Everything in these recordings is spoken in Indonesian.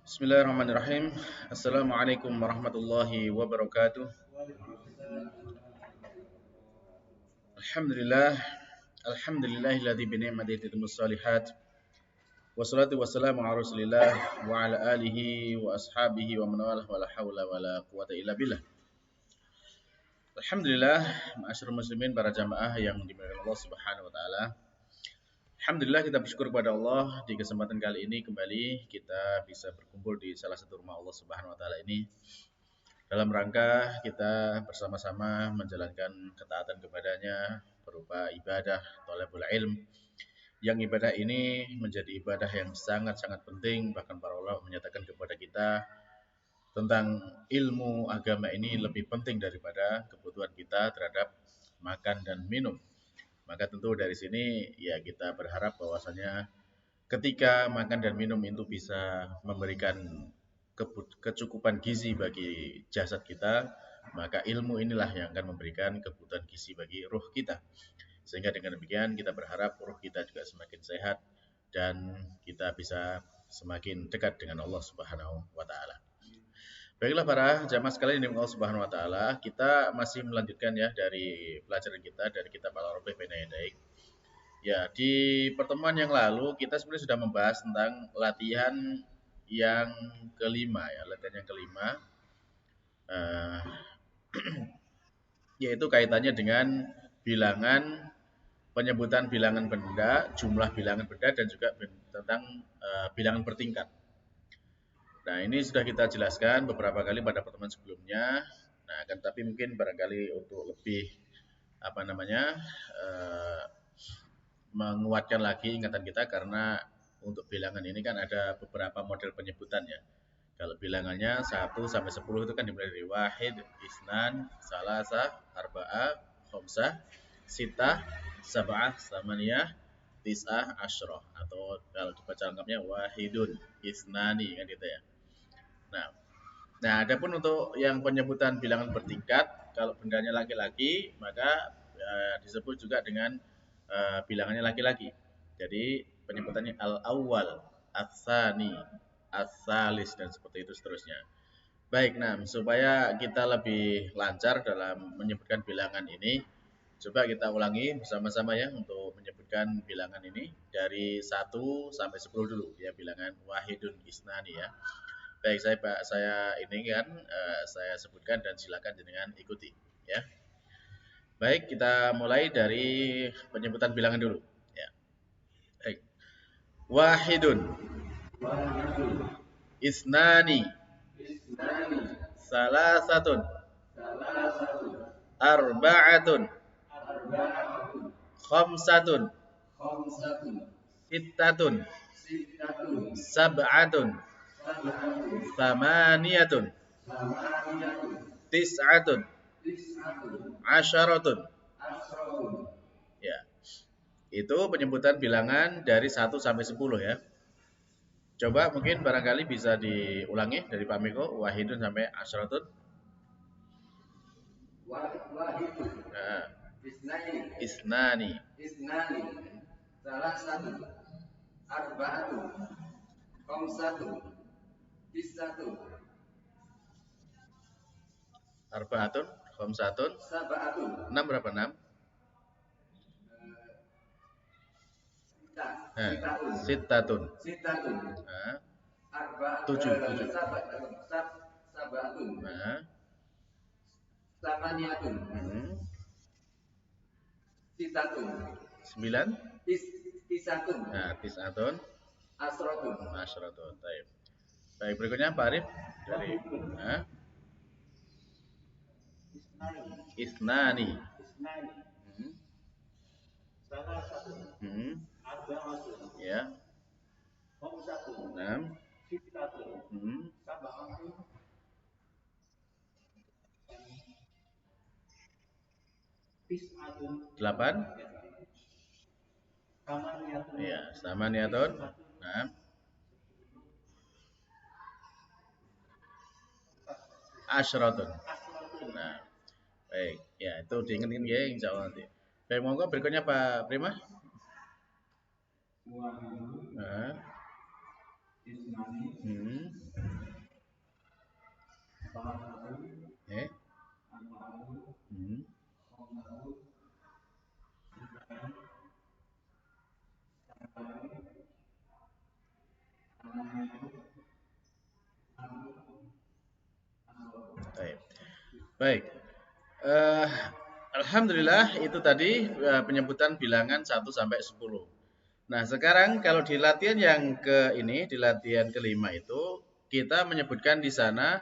Bismillahirrahmanirrahim. Assalamualaikum warahmatullahi wabarakatuh. Alhamdulillah. Alhamdulillahilladzi bi ni'matihi tatimmus shalihat. Wassalatu wassalamu ala Rasulillah wa ala alihi wa ashabihi wa man walah wala haula wala quwata illa billah. Alhamdulillah, ma'asyiral muslimin para jamaah yang dimuliakan Allah Subhanahu wa taala. Alhamdulillah kita bersyukur kepada Allah di kesempatan kali ini kembali kita bisa berkumpul di salah satu rumah Allah Subhanahu wa taala ini dalam rangka kita bersama-sama menjalankan ketaatan kepadanya berupa ibadah thalabul ilm, yang ibadah ini menjadi ibadah yang sangat-sangat penting. Bahkan para ulama menyatakan kepada kita tentang ilmu agama ini lebih penting daripada kebutuhan kita terhadap makan dan minum. Maka tentu dari sini ya kita berharap bahwasanya ketika makan dan minum itu bisa memberikan kecukupan gizi bagi jasad kita, maka ilmu inilah yang akan memberikan kebutuhan gizi bagi ruh kita. Sehingga dengan demikian kita berharap ruh kita juga semakin sehat dan kita bisa semakin dekat dengan Allah Subhanahu wa taala. Baiklah para jamaah sekalian yang Allah Subhanahu wa taala, kita masih melanjutkan ya dari pelajaran kita dari kitab Al-Rabi' Baina Yadaik. Ya, di pertemuan yang lalu kita sebenarnya sudah membahas tentang latihan yang kelima ya, latihan yang kelima, eh, yaitu kaitannya dengan bilangan, penyebutan bilangan benda, jumlah bilangan benda dan juga tentang bilangan bertingkat. Nah, ini sudah kita jelaskan beberapa kali pada pertemuan sebelumnya. Nah, kan tapi mungkin barangkali untuk lebih apa namanya menguatkan lagi ingatan kita, karena untuk bilangan ini kan ada beberapa model penyebutannya. Kalau bilangannya 1 sampai 10 itu kan dimulai dari wahid, isnan, salasa, arba'ah, khamsah, sitah, sab'ah, samaniyah, tis'ah, asyroh. Atau kalau dibaca lengkapnya wahidun, isnani kan gitu ya. Nah, adapun untuk yang penyebutan bilangan bertingkat, kalau bendanya laki-laki maka disebut juga dengan bilangannya laki-laki. Jadi penyebutannya al-awwal, ats-tsani, ats-tsalis dan seperti itu seterusnya. Baik, nah supaya kita lebih lancar dalam menyebutkan bilangan ini, coba kita ulangi bersama-sama ya untuk menyebutkan bilangan ini dari 1 sampai 10 dulu ya, bilangan wahidun isnani ya. Baik, saya ini kan saya sebutkan dan silakan dengan ikuti ya. Baik, kita mulai dari penyebutan bilangan dulu ya. Baik. Wahidun, isnani, salasatun, arba'atun, khamsatun, sittatun, sab'atun, thamaniyatun, tis'atun, asyaratun. Ya. Itu penyebutan bilangan dari 1 sampai 10 ya. Coba mungkin barangkali bisa diulangi dari Pak Miko, wahidun sampai asyaratun. Wahidun. Nah, Isnani. isnani, Salasatun. Arba'atun. Khamsatun. Tis'atun. arba'atun, khamsatun, Sab'atun. 6 berapa 6? Sittatun. Sittatun. Nah, Arba'atun. 7. Sab'atun. Nah, Samaniyatun. Sittatun. 9. Tis'atun. Nah, tis'atun, Asratun. asyaratun. Baik, berikutnya Pak Arif dari isnani. Salasatun. Arba'atun. Ya. Khamsatun. 6. Sittatun. Sab'atun. 8. Samaniyatun. Ya, samaniyatun. Nah, asyaratun. Nah, baik. Ya, itu diingetin ya insya Allah nanti. Baik, monggo berikutnya Pak Prima. Nah, Hmm. Eh. Hmm. Baik. Baik. Eh, Alhamdulillah itu tadi penyebutan bilangan 1 sampai 10. Nah, sekarang kalau di latihan yang di latihan kelima itu kita menyebutkan di sana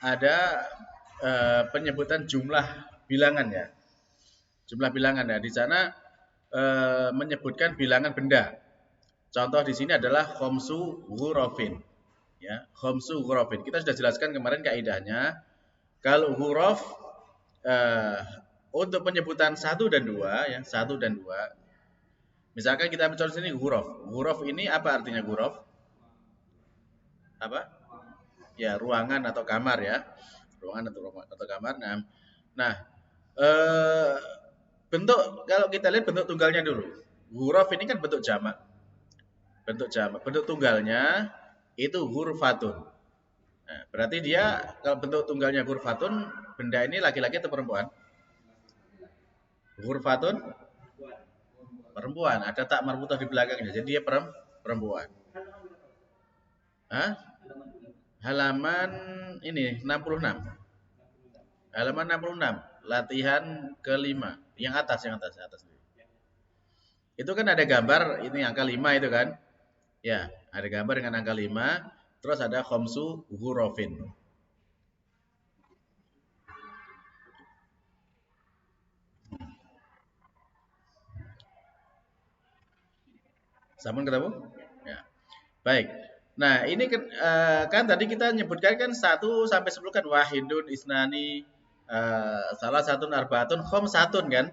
ada penyebutan jumlah bilangan ya. Jumlah bilangan ya. Di sana menyebutkan bilangan benda. Contoh di sini adalah khomsu ghurafin. Ya, khomsu ghurafin. Kita sudah jelaskan kemarin kaidahnya. Kalau huruf eh, untuk penyebutan 1 dan 2 ya, 1 dan 2. Misalkan kita ambil contoh sini huruf. Huruf ini apa artinya huruf? Apa? Ya, ruangan atau kamar ya. Ruangan atau kamar. Nah, eh, bentuk kalau kita lihat bentuk tunggalnya dulu. Huruf ini kan bentuk jamak. Bentuk jamak. Bentuk tunggalnya itu hurfatun. Nah, berarti dia kalau bentuk tunggalnya hurfatun, benda ini laki-laki atau perempuan? Hurfatun perempuan. Ada tak marbutoh di belakangnya. Jadi dia perempuan. Hah? Halaman ini 66. Halaman 66. Latihan kelima. Yang atas. Itu kan ada gambar ini angka 5 itu kan? Ya, ada gambar dengan angka 5. Terus ada khomsu ghurafin. Sampun ketemu? Ya. Baik. Nah, ini kan tadi kita nyebutkan kan 1 sampai 10 kan wahidun, isnani, salah satu arbaatun, khomsatun kan?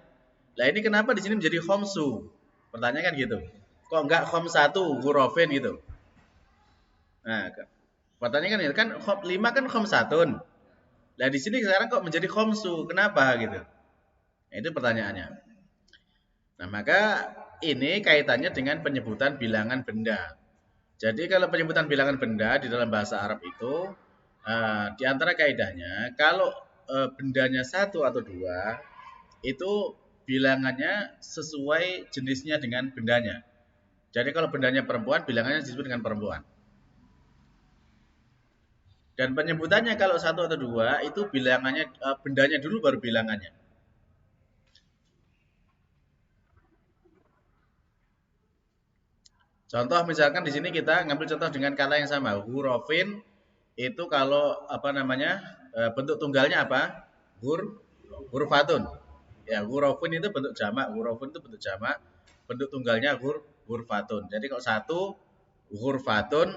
Nah, ini kenapa di sini menjadi khomsu? Pertanyaan kan gitu. Kok enggak khomsatu ghurafin gitu? Nah, pertanyaan kan 5 kan khomsatun. Nah, di sini sekarang kok menjadi khomsu? Kenapa gitu? Nah, itu pertanyaannya. Nah, maka ini kaitannya dengan penyebutan bilangan benda. Jadi kalau penyebutan bilangan benda di dalam bahasa Arab itu di antara kaidahnya kalau bendanya 1 atau 2 itu bilangannya sesuai jenisnya dengan bendanya. Jadi kalau bendanya perempuan bilangannya disebut dengan perempuan. Dan penyebutannya kalau 1 atau 2 itu bilangannya bendanya dulu baru bilangannya. Contoh misalkan di sini kita ngambil contoh dengan kata yang sama, hurufin itu kalau apa namanya bentuk tunggalnya apa? Hurfatun. Ya, hurufin itu bentuk jamak, hurufin itu bentuk jamak, bentuk tunggalnya hurfatun. Jadi kalau 1 hurfatun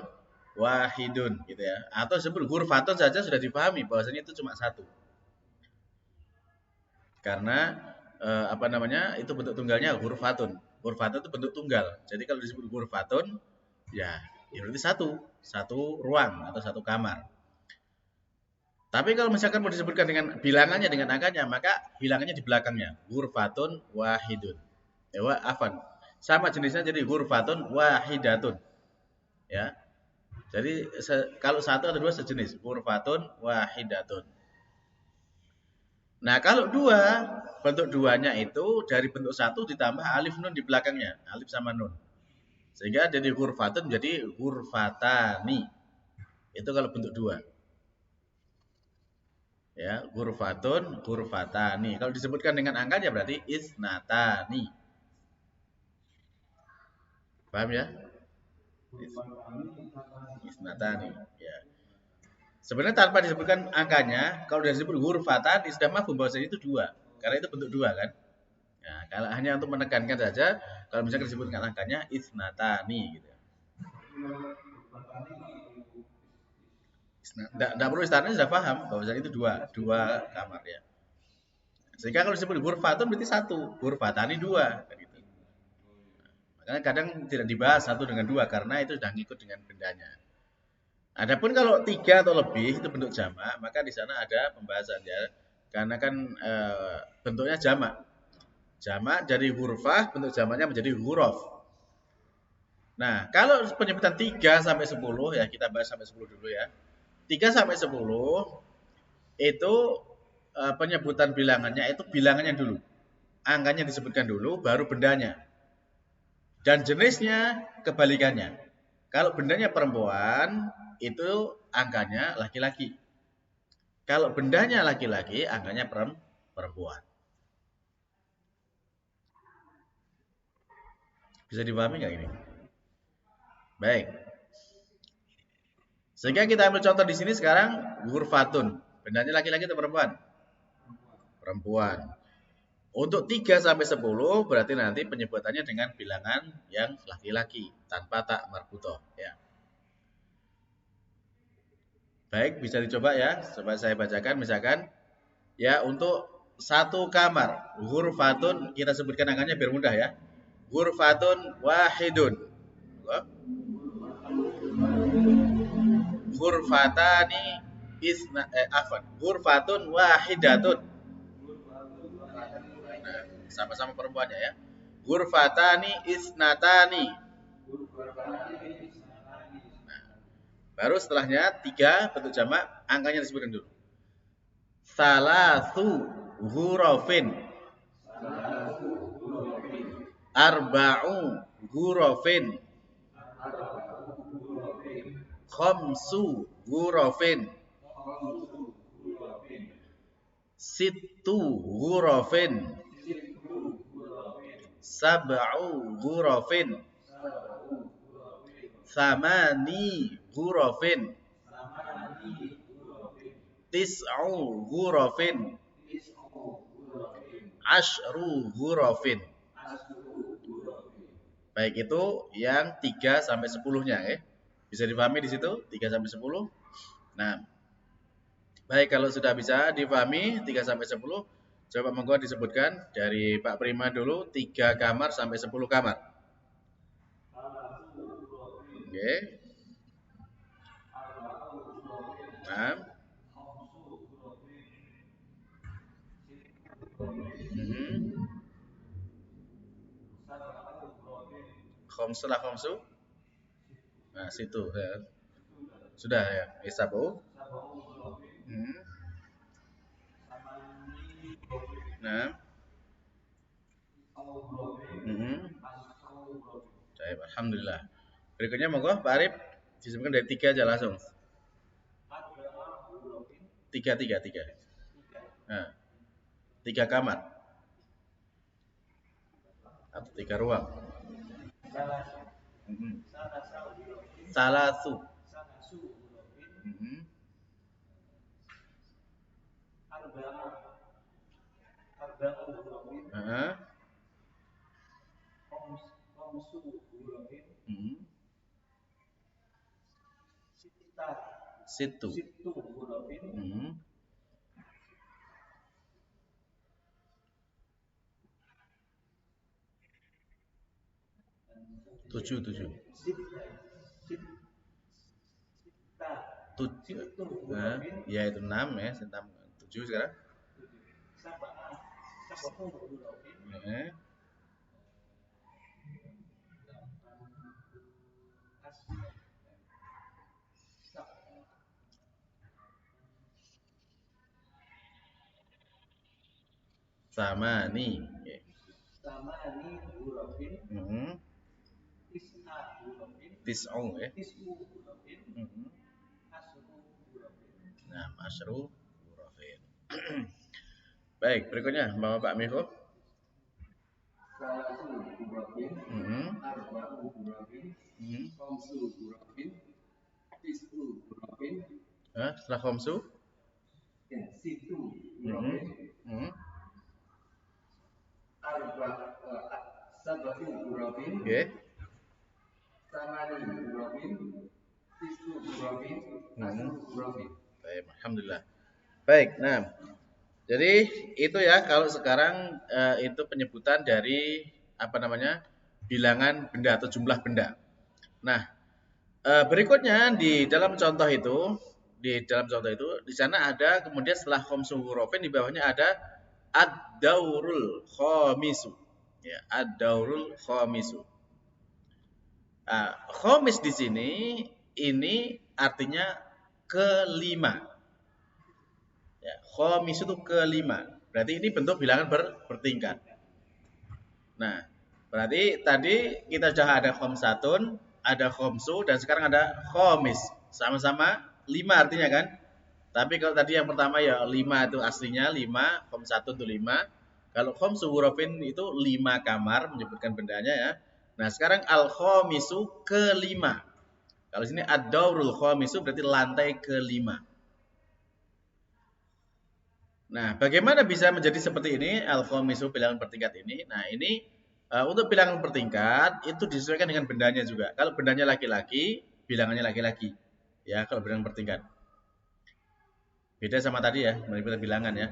wahidun gitu ya. Atau sebut hurfatun saja sudah dipahami bahwasanya itu cuma 1. Karena apa namanya? Itu bentuk tunggalnya hurfatun. Hurfatun itu bentuk tunggal. Jadi kalau disebut hurfatun ya berarti satu ruang atau satu kamar. Tapi kalau misalkan mau disebutkan dengan bilangannya dengan angkanya, maka bilangannya di belakangnya. Ghurfatun wahidun. Ya, afan. Sama jenisnya jadi ghurfatun wahidatun. Ya. Jadi kalau 1 atau 2 sejenis, ghurfatun wahidatun. Nah, kalau 2, bentuk 2-nya itu dari bentuk 1 ditambah alif nun di belakangnya, alif sama nun. Sehingga jadi ghurfatun jadi ghurfatani. Itu kalau bentuk 2. Ya, ghurfatani. Kalau disebutkan dengan angkanya berarti isnatani. Paham ya? Isnatani, ya. Sebenarnya tanpa disebutkan angkanya, kalau sudah disebut ghurfatani sudah mafhum bahwasanya itu 2. Karena itu bentuk 2 kan? Ya, kalau hanya untuk menekankan saja, kalau misalkan disebutkan angkanya isnatani gitu. Tidak perlu isnatani sudah paham bahwasanya itu dua kamar ya. Sehingga kalau disebut ghurfatun berarti 1, ghurfatani 2 kan gitu. Makanya kadang tidak dibahas 1 dengan 2 karena itu sudah ngikut dengan bendanya. Adapun kalau 3 atau lebih itu bentuk jamak, maka di sana ada pembahasan ya. Karena kan bentuknya jamak. Jamak dari hurufah, bentuk jamaknya menjadi huruf. Nah, kalau penyebutan 3 sampai 10 ya kita bahas sampai 10 dulu ya. 3 sampai 10 itu penyebutan bilangannya itu bilangannya dulu. Angkanya disebutkan dulu baru bendanya. Dan jenisnya kebalikannya. Kalau bendanya perempuan itu angkanya laki-laki. Kalau bendanya laki-laki angkanya perempuan. Bisa dipahami nggak ini? Baik. Sehingga kita ambil contoh di sini sekarang ghurfatun. Bendanya laki-laki atau perempuan? Perempuan. Untuk 3 sampai 10 berarti nanti penyebutannya dengan bilangan yang laki-laki tanpa tak marbutoh ya. Baik, bisa dicoba ya. Coba saya bacakan misalkan ya untuk satu kamar, ghurfatun kita sebutkan angkanya biar mudah ya. Ghurfatun wahidun. Ghurfatani ghurfatun wahidatun. Nah, sama-sama perempuannya ya. Ghurfatani isnatani. Nah, baru setelahnya 3 bentuk jamak, angkanya disebutkan dulu. Salasu ghurafin. Arba'u ghurafin. Khamsu ghurafin. Sittu ghurafin. Sab'u ghurafin. Thamani ghurafin. Tis'u ghurafin. Ashru ghurafin. Baik, itu yang 3 sampai 10-nya ya. Bisa dipahami di situ 3 sampai 10. Nah, baik kalau sudah bisa dipahami 3 sampai 10, coba monggo disebutkan dari Pak Prima dulu 3 kamar sampai 10 kamar. Oke. Nah. Khomsu lah khomsu. Nah, situ ya. Sudah ya, isabu. Nah. Baik, alhamdulillah. Berikutnya monggo Pak Arif disebutkan dari 3 aja langsung. 3. Nah, 3 kamar. Atau 3 ruang. Salasu. Situ. 7. 7. Nah, ya itu 6 ya, 6. 7 sekarang. Samani. Samani ghurafin. Tis'u ya. Nah, asyru ghurafin. Baik, berikutnya Bapak Miko. Salasu ghurafin. Arba'u ghurafin. Khamsu ghurafin. Tis'u ghurafin. Setelah khamsu? Ya, situ ghurafin. Sab'u ghurafin. Oke. Samani ghurafin. Tis'u ghurafin. Asyru ghurafin. Baik, alhamdulillah. Baik, nah. Jadi itu ya kalau sekarang itu penyebutan dari apa namanya? Bilangan benda atau jumlah benda. Nah, berikutnya di dalam contoh itu, di sana ada kemudian setelah khamsu hurufin di bawahnya ada ad-daurul khamisu. Ya, ad-daurul khamisu. Khamis di sini ini artinya kelima. Ya, khamis itu kelima. Berarti ini bentuk bilangan bertingkat. Nah, berarti tadi kita sudah ada khamsatun, ada khamsu, dan sekarang ada khamis. Sama-sama 5 artinya kan? Tapi kalau tadi yang pertama ya 5 itu aslinya 5, khamsatun itu 5. Kalau khamsu hurufin itu 5 kamar, menyebutkan bendanya ya. Nah, sekarang al-khamisu kelima. Kalau sini ad-daurul khamisu berarti lantai kelima. Nah, bagaimana bisa menjadi seperti ini? Al-khamisu bilangan bertingkat ini. Nah, ini untuk bilangan bertingkat itu disesuaikan dengan bendanya juga. Kalau bendanya laki-laki, bilangannya laki-laki. Ya, kalau bilangan bertingkat. Beda sama tadi ya, manipulasi bilangan ya.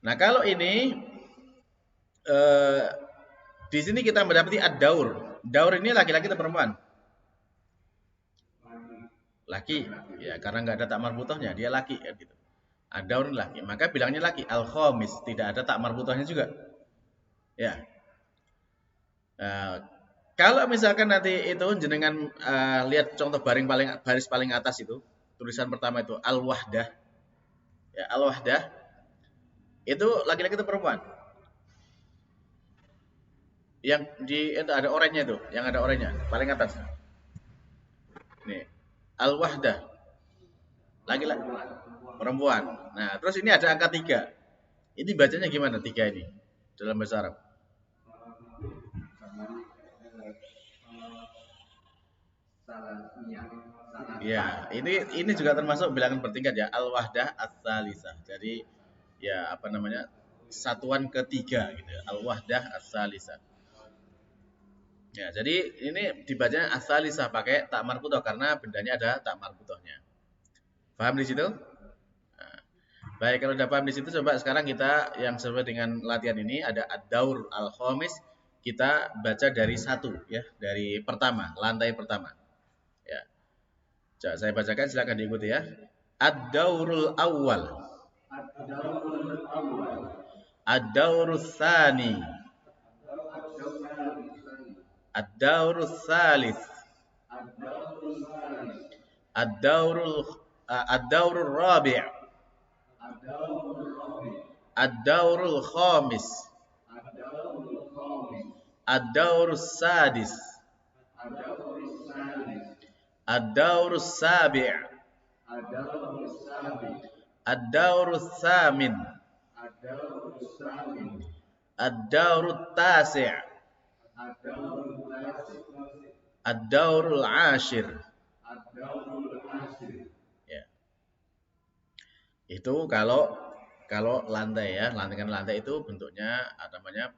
Nah, kalau ini di sini kita mendapati ad-daur. Daur ini laki-laki atau perempuan? Laki. Ya, karena nggak ada tak marbutohnya, dia laki kan gitu. Ad-daur laki, maka bilangnya laki. Al-khamis, tidak ada tak marbutohnya juga. Ya. Kalau misalkan nanti itu jenengan lihat contoh baris paling atas itu, tulisan pertama itu al-wahdah. Ya, al-wahdah itu laki-laki atau perempuan? Yang itu ada oranye itu, yang ada oranye paling atas. Nih, al-wahdah. Laki-laki perempuan. Nah, terus ini ada angka 3. Ini bacanya gimana 3 ini dalam bahasa Arab? Ya, ini juga termasuk bilangan bertingkat ya, al-wahdah ats-tsalisah. Jadi ya apa namanya? Satuan ketiga gitu ya, al-wahdah ats-tsalisah. Ya, jadi ini dibacanya ats-tsalisah pakai tak marbutoh karena bendanya ada tak marbutohnya. Paham di situ? Nah, baik, kalau udah paham di situ coba sekarang kita yang sesuai dengan latihan ini ada ad-daur al-khamis, kita baca dari 1 ya, dari pertama, lantai pertama. Ya. Coba saya bacakan, silakan diikuti ya. Ad-daurul awal. Ad-daurul tsani. Ad-daurul tsalits. Ad-daurul rabi'. Ad-daurul khamis. Ad-daurul sadis. Ad-daurul sabi'. Ad-daurul thamin. Ad-daurul tasi'. Ad-daurul ashir. Ya. Itu kalau lantai ya, lantai itu bentuknya namanya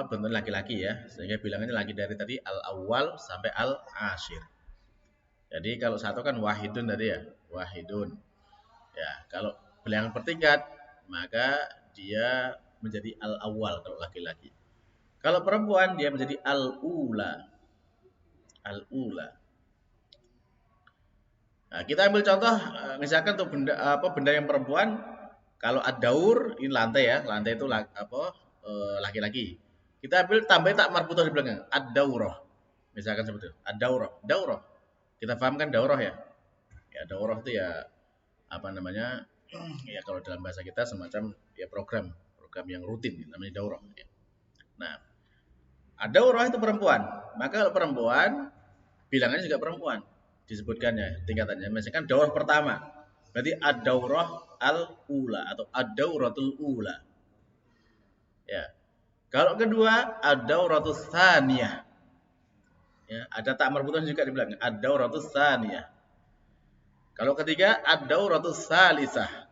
bentuk laki-laki ya, sehingga bilangannya lagi dari tadi al-awwal sampai al-ashir. Jadi kalau satu kan wahidun tadi ya, wahidun. Ya, kalau bilangan bertingkat maka dia menjadi al-awwal kalau laki-laki. Kalau perempuan dia menjadi al-ula. Al-ula. Nah, kita ambil contoh misalkan untuk benda yang perempuan, kalau ad-daur ini lantai ya, lantai itu laki-laki. Kita ambil tambah tak marbutoh di belakang, ad-daurah. Misalkan seperti itu, ad-daurah, daurah. Kita paham kan daurah ya? Ya, daurah itu ya apa namanya? Ya kalau dalam bahasa kita semacam ya program yang rutin namanya daurah ya. Nah, ad-daurah itu perempuan. Maka kalau perempuan bilangannya juga perempuan disebutkannya tingkatannya. Misalkan daurah pertama, berarti ad-daurah al-ula atau ad-dauratul ula. Ya. Kalau kedua ad-dauratus tsaniyah. Ya, ada tak marbutoh juga di belakang ad-dauratus tsaniyah. Kalau ketiga ad-dauratus tsalisah.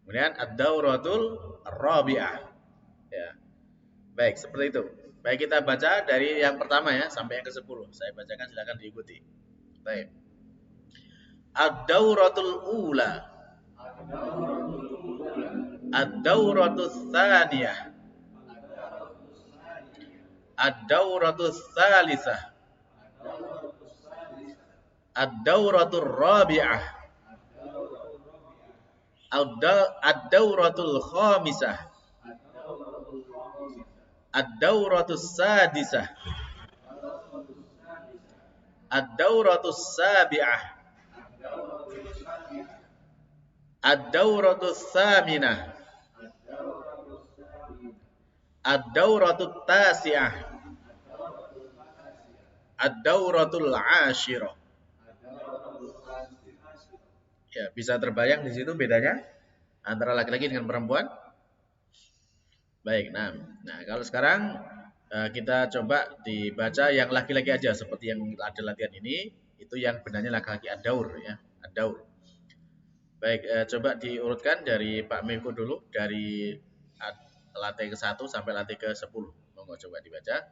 Kemudian ad-dauratul rabi'ah. Ya. Baik, seperti itu. Baik, kita baca dari yang pertama ya sampai yang ke-10. Saya bacakan, silakan diikuti. Baik. Ad-dauratul ula. Ad-dauratus tsaniyah. Ad-dauratus tsalisah. Ad-dauratul rabi'ah. Ad-dauratul khamisah. Ad-dauratus sadisah. Ad-dauratus sabi'ah. Ad-dauratus thaminah. Ad-dauratut tasi'ah. Ad-dauratul ashirah. Ya, bisa terbayang di situ bedanya antara laki-laki dengan perempuan? Baik, nah kalau sekarang kita coba dibaca yang laki-laki aja seperti yang ada latihan ini, itu yang benarnya laki-laki ad-daur ya, ad-daur. Baik, coba diurutkan dari Pak Miko dulu dari lantai ke-1 sampai lantai ke-10. Monggo coba dibaca.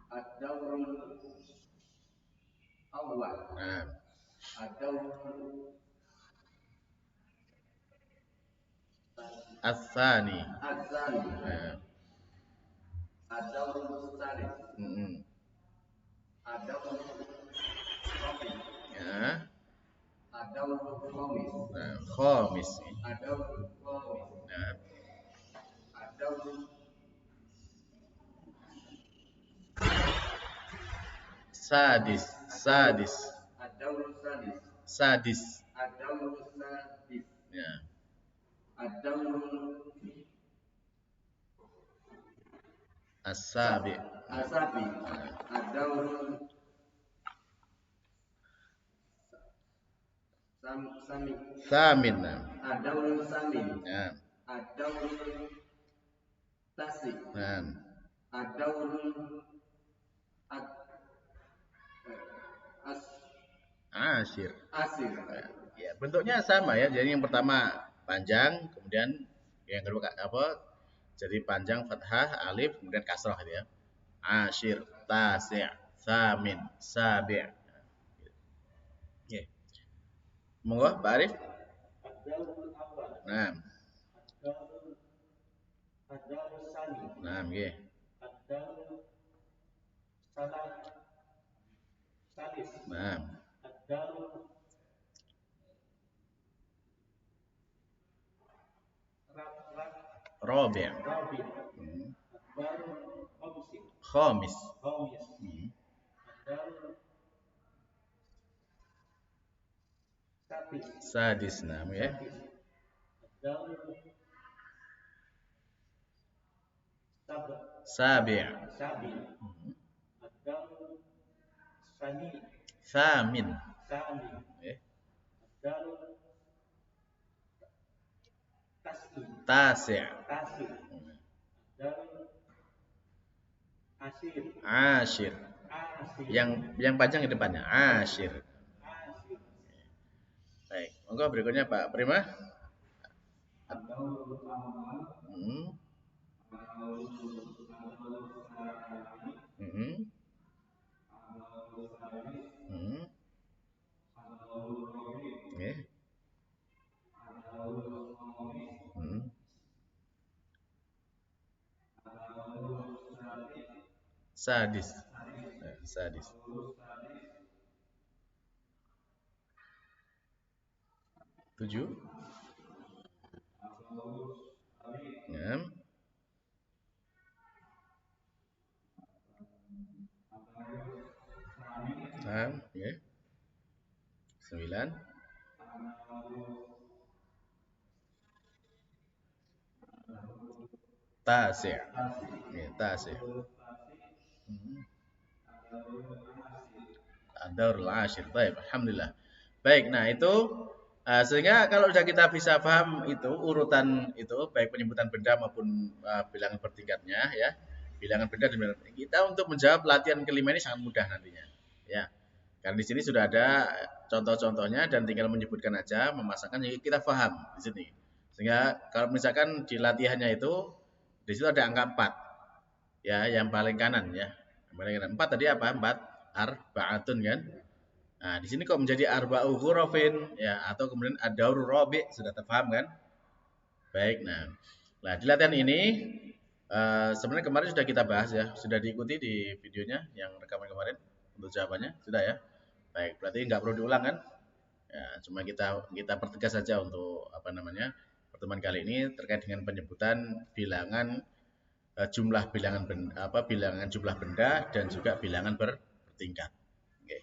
Ad-daurul awwal. Nah, Ad-daurul Ats-tsani. Ats-tsani. Nah, Ad-daurul tsalits. Ad-daurul rabi'. Ya. Ad-daurul khamis. Nah, khamis. Ad-daurul khamis. Nah, Ad-daurul sadis. Sadis. Ad-daurul sadis. Sadis. Ad-daurul sadis. Ya. Ad-daurul As-sabi. asabi. Ad-daurul sami. Tsamin. Nah. Ad-daurul samin. Ya. Ad-daurul tasi. Nah. Ad-daurul Ashir. asir. Ya, bentuknya sama ya. Jadi yang pertama panjang, kemudian yang kedua apa? Jadi panjang fathah, alif, kemudian kasrah gitu ya. Ashir, tasi', tsamin, sabi'. Oke. Monggo Pak Arif. Ad-daurul awwal. Nah. Ad-daurul sani. Nah, nggih. Ad-daurul salis. Nah. Ad-daurul Rabi'. rabi'. Ad-daurul Khamis. khamis. Ad-daurul Sadis. Nah, ya. Ad-daurul Sabi'. Ad-daurul sani. Tsamin. Ad-daurul Tasi'. Ad-daurul asir. Ashir. Yang panjang di depannya. Ashir. Baik, monggo berikutnya Pak Prima. Sadis. Sadis. 7. Ya. Ya. 9. Tasi'. Ya, tasi'. Ad-daurul ashir. Baik, alhamdulillah. Baik, nah itu sehingga kalau sudah kita bisa paham itu urutan itu baik penyebutan benda maupun bilangan bertingkatnya ya. Bilangan benda dan bilangan kita untuk menjawab latihan kelima ini sangat mudah nantinya. Ya. Karena di sini sudah ada contoh-contohnya dan tinggal menyebutkan aja, memasangkan jadi kita paham di sini. Sehingga kalau misalkan di latihannya itu di situ ada angka 4. Ya, yang paling kanan ya. Yang paling kanan 4 tadi apa? 4 arba'atun kan? Nah, di sini kok menjadi arba'u hurufin ya atau kemudian ad-daurur rabi' sudah terpaham kan? Baik, nah di latihan ini sebenarnya kemarin sudah kita bahas ya, sudah diikuti di videonya yang rekaman kemarin untuk jawabannya sudah ya. Baik, berarti nggak perlu diulang kan? Ya, cuma kita pertegas saja untuk pertemuan kali ini terkait dengan penyebutan bilangan jumlah bilangan bilangan jumlah benda dan juga bilangan bertingkat. Oke.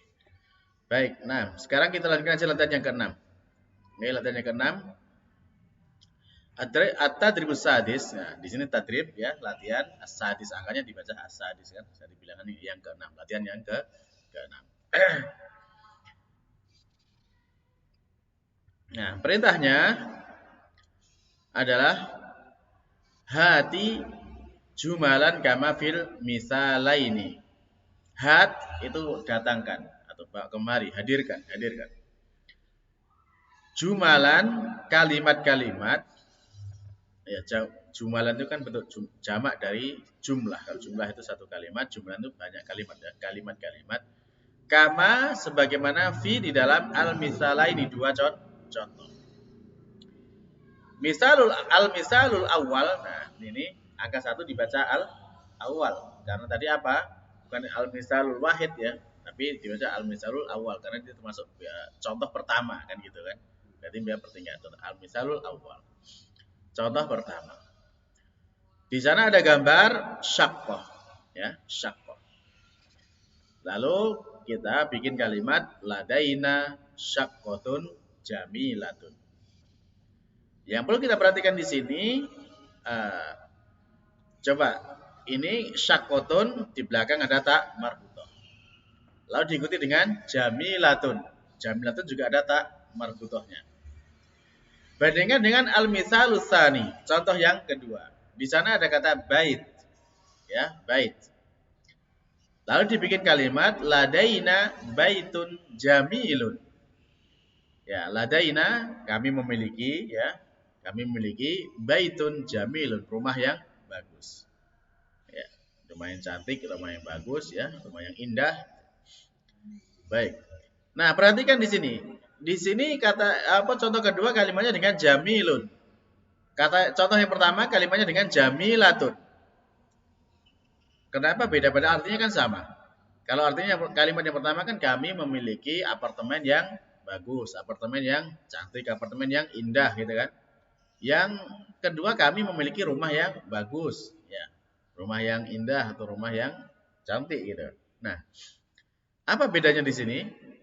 Baik. Nah, sekarang kita lanjutkan aja latihan yang ke-6. Oke, latihan yang ke-6. At-tadribus sadis. Nah, di sini tadrib ya, latihan as-sadis, angkanya dibaca as-sadis kan. Jadi bilangan yang ke-6, latihan yang ke-6. Nah, perintahnya adalah hati jumalan kama fil misalaini. Hat itu datangkan atau kemari, hadirkan. Jumalan kalimat-kalimat. Ya, jumalan itu kan bentuk jamak dari jumlah. Kalau jumlah itu satu kalimat, jumalan itu banyak kalimat ya, kalimat-kalimat. Kama sebagaimana fi di dalam al-misalaini, dua contoh. Misalul awal. Nah, ini angka 1 dibaca al-awal. Karena tadi apa? Bukan al-misalul wahid ya, tapi dibaca al-misalul awal karena itu termasuk ya, contoh pertama kan gitu kan. Berarti biar pertingkat al-misalul awal. Contoh pertama. Di sana ada gambar syaqqah ya, syaqqah. Lalu kita bikin kalimat ladaina syaqqatun jamilatun. Yang perlu kita perhatikan di sini, coba ini syaqqatun, di belakang ada tak marbutoh. Lalu diikuti dengan jamilatun. Jamilatun juga ada tak marbutohnya. Bandingkan dengan al-misalus tsani, contoh yang kedua. Di sana ada kata bait. Ya, bait. Lalu dibikin kalimat ladaina baitun jamilun. Ya, ladaina kami memiliki ya. Kami memiliki baitun jamilun, rumah yang bagus. Ya, rumah yang cantik, rumah yang bagus ya, rumah yang indah. Baik. Nah, perhatikan di sini. Di sini kata contoh kedua kalimatnya dengan jamilun. Contoh yang pertama kalimatnya dengan jamilatun. Kenapa beda? Pada artinya kan sama. Kalau artinya kalimat yang pertama kan kami memiliki apartemen yang bagus, apartemen yang cantik, apartemen yang indah gitu kan. Yang kedua kami memiliki rumah yang bagus, ya. Rumah yang indah atau rumah yang cantik gitu. Nah, apa bedanya di sini?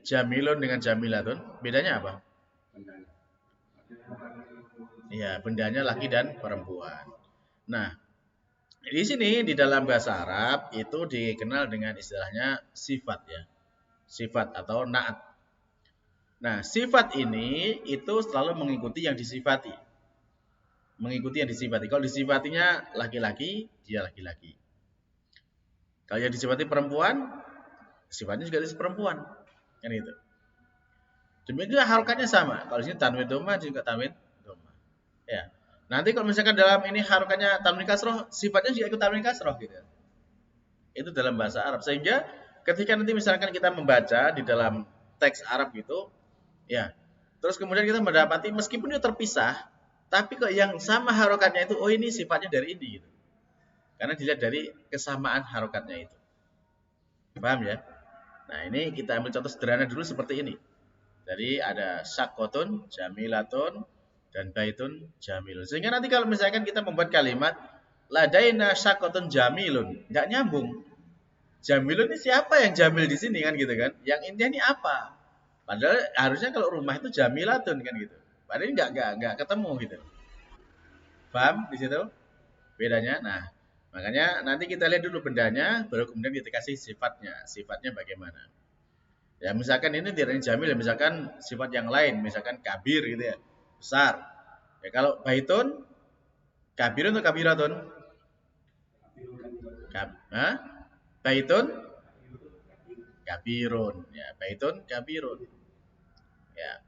Jamilun dengan jamilatun, bedanya apa? Ya, bendanya laki dan perempuan. Nah, di sini di dalam bahasa Arab itu dikenal dengan istilahnya sifat ya. Sifat atau na'at. Nah, sifat ini itu selalu mengikuti yang disifati. Mengikuti yang disifati. Kalau disifatinya laki-laki, dia laki-laki. Kalau yang disifati perempuan, sifatnya juga disifati perempuan. Kan gitu. Demikian juga harokatnya sama. Kalau di sini tanwin doma juga tanwin doma. Ya. Nanti kalau misalkan dalam ini harokatnya tanwin kasroh, sifatnya juga ikut tanwin kasroh gitu. Itu dalam bahasa Arab. Sehingga ketika nanti misalkan kita membaca di dalam teks Arab gitu, ya. Terus kemudian kita mendapati meskipun itu terpisah, tapi kok yang sama harokatnya itu, oh ini sifatnya dari ini gitu. Karena dilihat dari kesamaan harokatnya itu. Paham ya? Nah, ini kita ambil contoh sederhana dulu seperti ini. Jadi ada syaqqatun, jamilatun, dan baitun jamilun. Sehingga nanti kalau misalkan kita membuat kalimat ladaina syaqqatun jamilun, enggak nyambung. Jamilun ini siapa yang jamil di sini kan gitu kan? Yang indah ini apa? Padahal harusnya kalau rumah itu jamilatun kan gitu. Padahal ini enggak ketemu gitu. Paham di situ bedanya? Nah, makanya nanti kita lihat dulu bendanya, baru kemudian kita kasih sifatnya. Sifatnya bagaimana? Ya misalkan ini tidak jamil, ya misalkan sifat yang lain, misalkan kabir gitu ya, besar. Ya kalau baitun, kabirun atau kabiratun? Baitun, kabirun. Ya baitun, kabirun. Ya.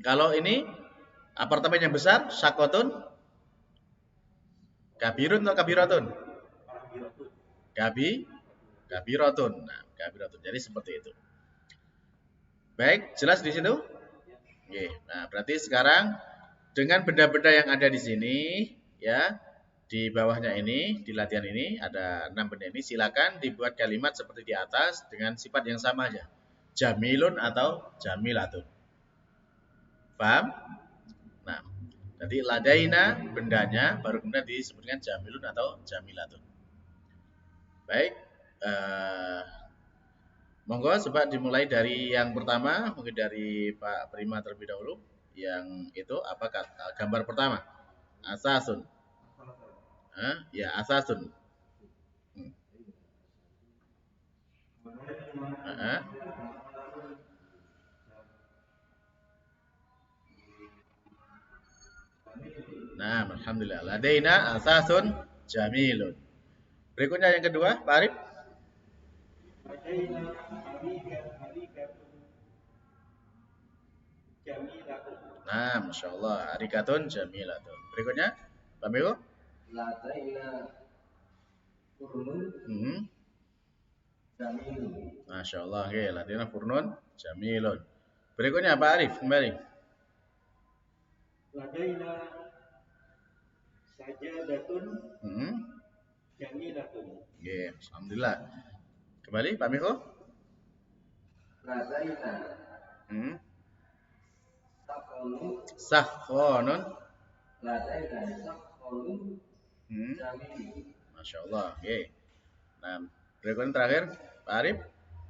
Kalau ini apartemen yang besar, syakotun, kabirun atau kabiratun? Kabiratun. Nah, kabiratun. Jadi seperti itu. Baik, jelas di situ? Oke. Nah, berarti sekarang dengan benda-benda yang ada di sini, ya, di bawahnya ini, di latihan ini ada 6 benda ini. Silakan dibuat kalimat seperti di atas dengan sifat yang sama aja. Jamilun atau jamilatun. Paham? Nah, Jadi ladaina bendanya, baru kemudian disebutkan jamilun atau jamilatun. Baik, monggo coba dimulai dari yang pertama, mungkin dari Pak Prima terlebih dahulu. Yang itu apa gambar pertama? Asasun. Ya, asasun. Hmm. Nah, alhamdulillah. Ladaina asasun jamilun. Berikutnya yang kedua, Pak Arif. Ladaina arikatun jamilatun. Nah, masya Allah, arikatun jamilatun. Berikutnya, Pak Miko. Ladaina furnun jamilun. Masya Allah, oke, ladaina furnun jamilun. Berikutnya Pak Arif kembali. Ladaina sajadatun jamilatun. Oke, alhamdulillah. Kembali Pak Miko. Ladaina sakhonun. Ladaina sakhonun jamilun. Masya Allah, oke. Nah, berikutnya terakhir Pak Arif.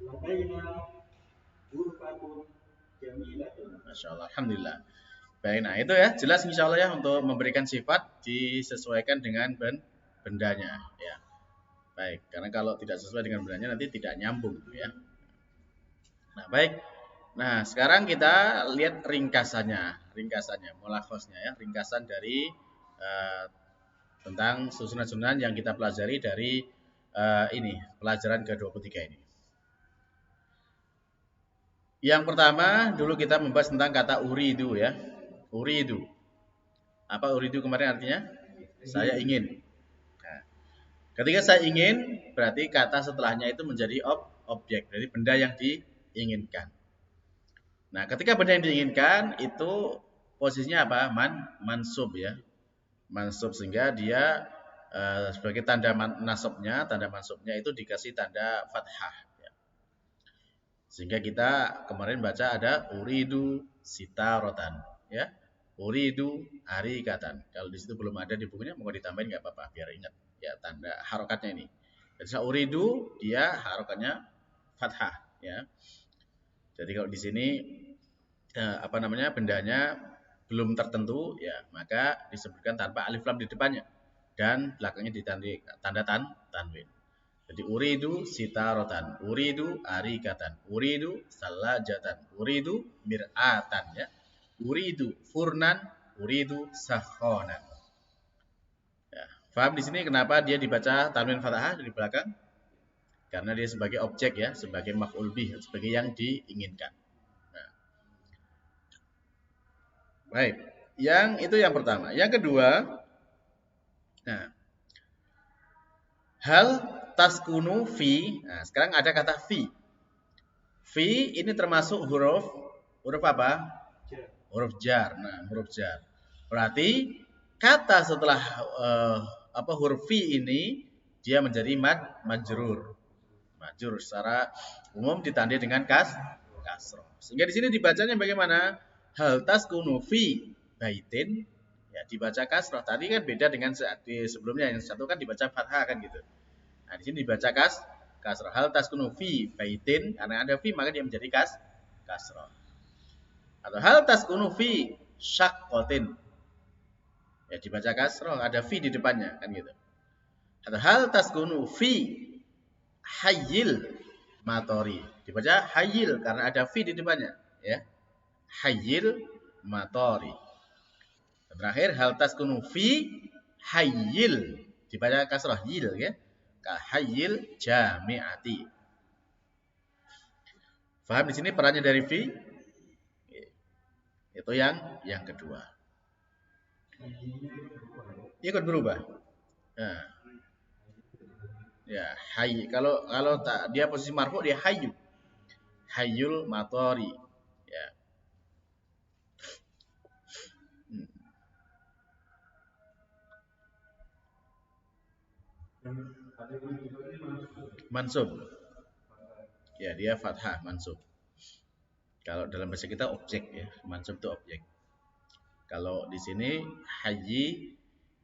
Ladaina ghurfatun jamilatun. Masya Allah, alhamdulillah. Baik, nah itu ya jelas insya Allah ya untuk memberikan sifat disesuaikan dengan bendanya ya. Baik, karena kalau tidak sesuai dengan bendanya nanti tidak nyambung gitu ya. Nah baik, nah sekarang kita lihat ringkasannya, mulakhosnya ya, ringkasan dari tentang susunan-susunan yang kita pelajari dari ini pelajaran ke-23 ini. Yang pertama dulu kita membahas tentang kata uridu ya. Uridu. Apa uridu kemarin artinya? Saya ingin. Nah, ketika saya ingin, berarti kata setelahnya itu menjadi objek, dari benda yang diinginkan. Nah, ketika benda yang diinginkan itu posisinya apa? Mansub ya. Mansub sehingga dia sebagai tanda nasabnya, tanda mansubnya itu dikasih tanda fathah. Ya. Sehingga kita kemarin baca ada uridu sitarotan. Ya. Uridu arikatan. Kalau di situ belum ada di bukunya, mau ditambahin nggak apa-apa biar ingat ya tanda harokatnya ini. Jadi uridu dia harokatnya fathah ya. Jadi kalau di sini apa namanya bendanya belum tertentu ya maka disebutkan tanpa alif lam di depannya dan belakangnya ditandai tanda tanwin. Jadi uridu sitarotan, uridu arikatan, uridu salajatan, uridu mir'atan ya. Uridu furnan, uridu sakhonan. Ya, paham di sini kenapa dia dibaca tanwin fathah di belakang? Karena dia sebagai objek ya, sebagai maf'ul bih, sebagai yang diinginkan. Nah. Baik, yang itu yang pertama. Yang kedua, nah, hal taskunu fi. Nah, sekarang ada kata fi. Fi ini termasuk huruf apa? Huruf jar. Nah, huruf jar. Berarti kata setelah huruf fi ini dia menjadi majrur. Majrur secara umum ditandai dengan kasroh. Sehingga di sini dibacanya bagaimana? Hal taskunu fi baitin ya dibaca kasroh. Tadi kan beda dengan sebelumnya, yang satu kan dibaca fathah kan gitu. Nah, di sini dibaca kasroh. Hal taskunu fi baitin, karena ada fi maka dia menjadi kasroh. Atau hal taskunu fi syaqqatin. Ya dibaca kasroh, ada fi di depannya kan gitu. Atau hal taskunu fi hayyil matori. Dibaca hayyil karena ada fi di depannya, ya. Hayyil matori. Dan terakhir hal taskunu fi hayyil. Dibaca kasroh yil ya. Ka hayyil jami'ati. Paham di sini perannya dari fi? Itu yang kedua. Ikut berubah. Nah. Ya, hayy. Kalau tak dia posisi marfu dia hayyu. Hayyul matori. Ya. Mansub. Ya, dia fathah mansub. Kalau dalam bahasa kita objek ya, mansub itu objek. Kalau di sini hayyi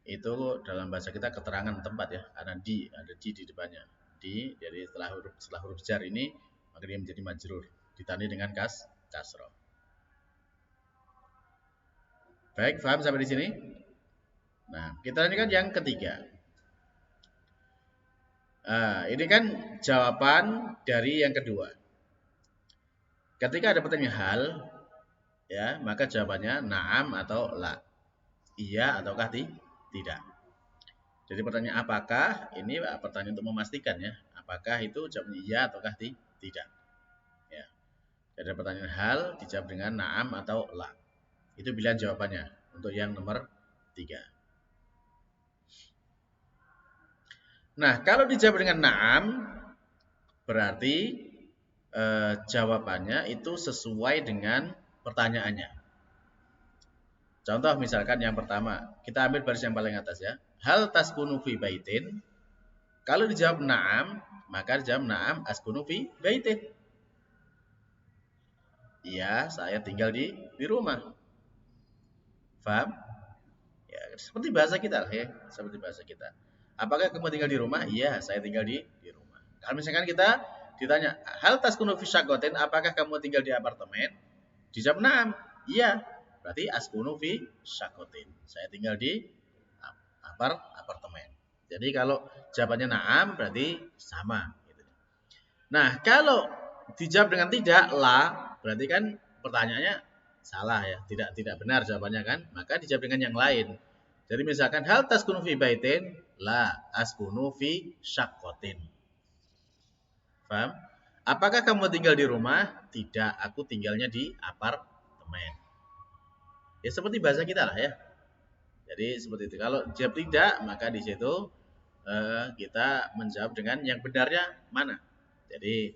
itu dalam bahasa kita keterangan tempat ya, karena ada di depannya. Jadi setelah huruf jar ini maka dia menjadi majrur, ditandai dengan kasroh. Baik, paham sampai di sini? Nah, kita lanjutkan yang ketiga. Ini kan jawaban dari yang kedua. Ketika ada pertanyaan hal, ya, maka jawabannya na'am atau la. Iya ataukah tidak. Jadi pertanyaan apakah, ini pertanyaan untuk memastikan ya. Apakah itu jawabnya iya ataukah tidak. Ya. Jadi pertanyaan hal dijawab dengan na'am atau la. Itu pilihan jawabannya untuk yang nomor 3. Nah, kalau dijawab dengan na'am, berarti jawabannya itu sesuai dengan pertanyaannya. Contoh misalkan yang pertama, kita ambil baris yang paling atas ya. Hal taskunu fi baitin? Kalau dijawab na'am, maka dijawab na'am askunu fi baitin. Iya, saya tinggal di rumah. Paham? Ya, seperti bahasa kita lah ya, seperti bahasa kita. Apakah kamu tinggal di rumah? Iya, saya tinggal di rumah. Kalau misalkan kita ditanya, hal taskunu fi syakotin, apakah kamu tinggal di apartemen? Dijawab na'am. Iya. Berarti askunu fi syakotin. Saya tinggal di apartemen. Jadi kalau jawabannya na'am berarti sama. Nah, kalau dijawab dengan tidak, la, berarti kan pertanyaannya salah ya, tidak benar jawabannya kan, maka dijawab dengan yang lain. Jadi misalkan hal taskunu fi baitin, la askunu fi syakotin. Paham? Apakah kamu tinggal di rumah? Tidak, aku tinggalnya di apartemen. Ya seperti bahasa kita lah ya. Jadi seperti itu. Kalau jawab tidak, maka di situ kita menjawab dengan yang benarnya mana. Jadi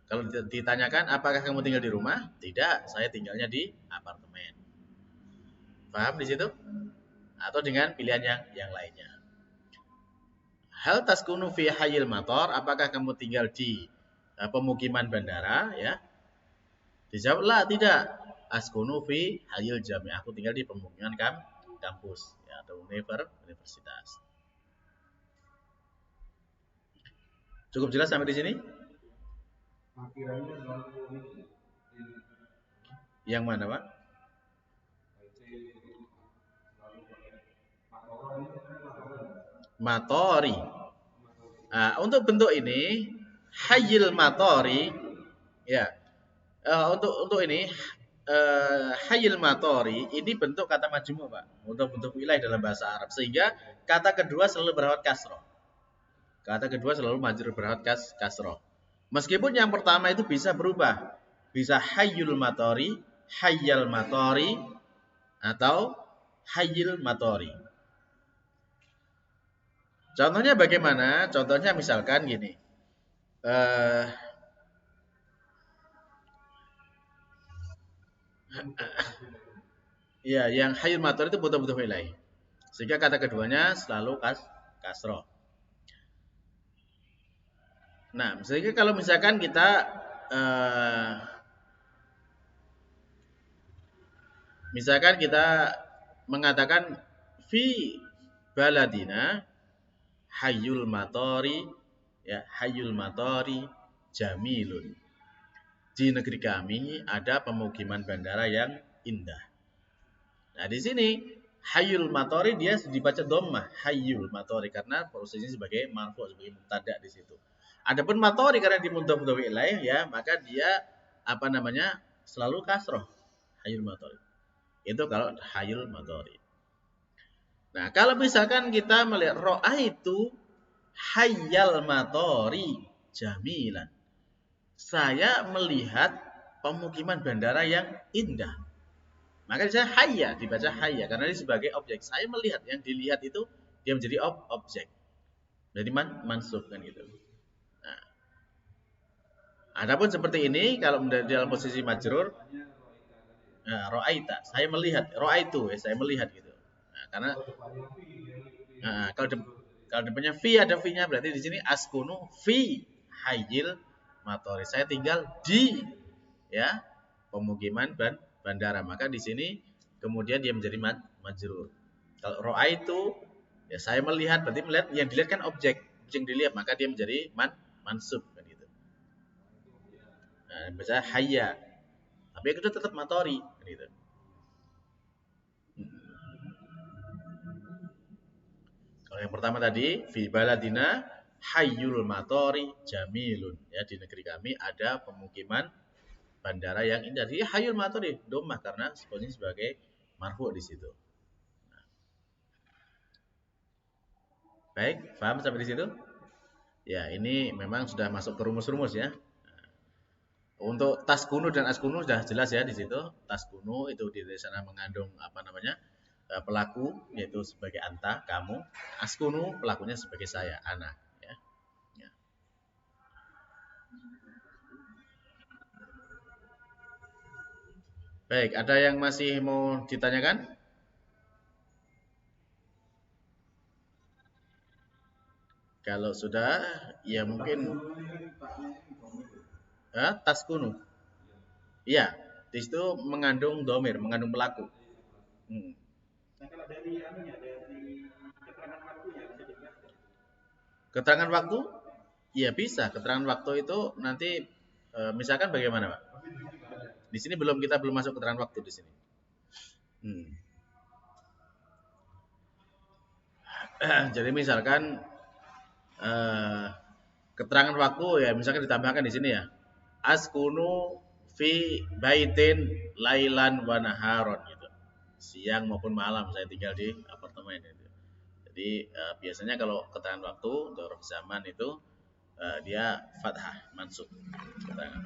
kalau ditanyakan apakah kamu tinggal di rumah? Tidak, saya tinggalnya di apartemen. Paham di situ? Atau dengan pilihan yang lainnya. Hal taskunu fi hayyil mator? Apakah kamu tinggal di pemukiman bandara? Ya. Dijawablah tidak. Askunu fi hayyil jami'. Aku tinggal di pemukiman kampus ya, atau universitas. Cukup jelas sampai di sini? Yang mana, Pak? Matori. Untuk bentuk ini hayyil matori ya. Untuk ini hayyil matori ini bentuk kata majmu', Pak. Untuk bentuk wilayah dalam bahasa Arab, sehingga kata kedua selalu berharap kasroh. Kata kedua selalu majrur berharap kasroh. Meskipun yang pertama itu bisa berubah. Bisa hayyul matori, hayyal matori, atau hayyil matori. Contohnya bagaimana? Contohnya misalkan gini. Ya, yang hayyul matori itu butuh wilayah. Sehingga kata keduanya selalu kasroh. Nah, sehingga kalau misalkan kita mengatakan fi baladina hayyul matori ya, hayyul matori jamilun. Di negeri kami ada pemukiman bandara yang indah. Nah, di sini hayyul matori dia dibaca dhammah, hayyul matori, karena posisinya sebagai marfu, sebagai mubtada di situ. Adapun matori karena di mudhaf ilaih ya, maka dia selalu kasroh, hayyul matori. Itu kalau hayyul matori. Nah, kalau misalkan kita melihat ra'aitu hayyal matori jamilan. Saya melihat pemukiman bandara yang indah. Maka saya hayya, dibaca hayya karena ini sebagai objek. Saya melihat, yang dilihat itu dia menjadi objek. Jadi mansub kan gitu. Nah, adapun seperti ini kalau dalam posisi majrur, ra'aita, saya melihat, ra'aitu, saya melihat gitu. Nah, karena kalau depannya fi ada fi-nya, berarti di sini askunu fi hayyil matori. Saya tinggal di ya pemukiman bandara. Maka di sini kemudian dia menjadi majrur. Kalau ra'aitu, ya saya melihat, berarti melihat, yang dilihat kan objek yang dilihat, maka dia menjadi mansub kan gitu. Nah, baca hayya, tapi itu tetap matori kan gitu. Kalau yang pertama tadi, fi baladina hayyul matori jamilun. Ya, di negeri kami ada pemukiman bandara yang indah. Jadi hayyul matori domah karena posisi sebagai marfu di situ. Baik, paham sampai di situ? Ya, ini memang sudah masuk ke rumus-rumus ya. Untuk tas kunu dan as kunu sudah jelas ya di situ. Tas kunu itu di sana mengandung apa namanya? Pelaku yaitu sebagai anta, kamu. As kunu pelakunya sebagai saya, ana ya. Ya. Baik, ada yang masih mau ditanyakan? Kalau sudah, ya mungkin tas kunu. Iya, di situ mengandung domir, mengandung pelaku. Nah, kalau dari anunya, dari keterangan waktunya bisa dijelaskan. Keterangan waktu? Iya bisa. Keterangan waktu itu nanti misalkan bagaimana, Pak? Di sini kita belum masuk keterangan waktu di sini. Jadi misalkan keterangan waktu ya misalkan ditambahkan di sini ya. Askunu fi baitin lailan wa naharon gitu. Siang maupun malam saya tinggal di apartemen itu. Jadi biasanya kalau keterangan waktu untuk zaman itu dia fathah mansub keterangan.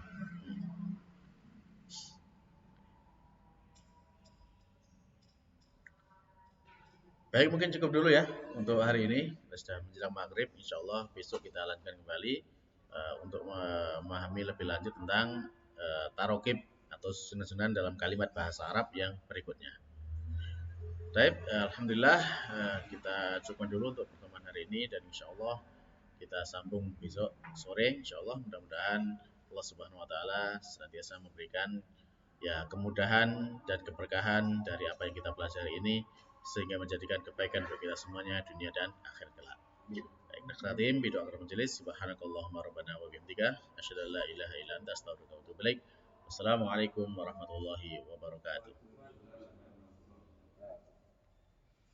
Baik, mungkin cukup dulu ya untuk hari ini. Sudah menjelang maghrib, insya Allah besok kita lanjutkan kembali untuk memahami lebih lanjut tentang tarokib atau susunan-susunan dalam kalimat bahasa Arab yang berikutnya. Baik, alhamdulillah kita cukupkan dulu untuk pertemuan hari ini dan insya Allah kita sambung besok sore. Insya Allah mudah-mudahan Allah Subhanahu Wa Taala senantiasa memberikan ya kemudahan dan keberkahan dari apa yang kita pelajari ini sehingga menjadikan kebaikan bagi kita semuanya dunia dan akhir kelak. Baik, nakhlatim bi doa majelis subhanakallahumma rabbana wa bihamdika asyhadu an la ilaha illa anta astaghfiruka wa atubu ilaik. Wassalamualaikum warahmatullahi wabarakatuh.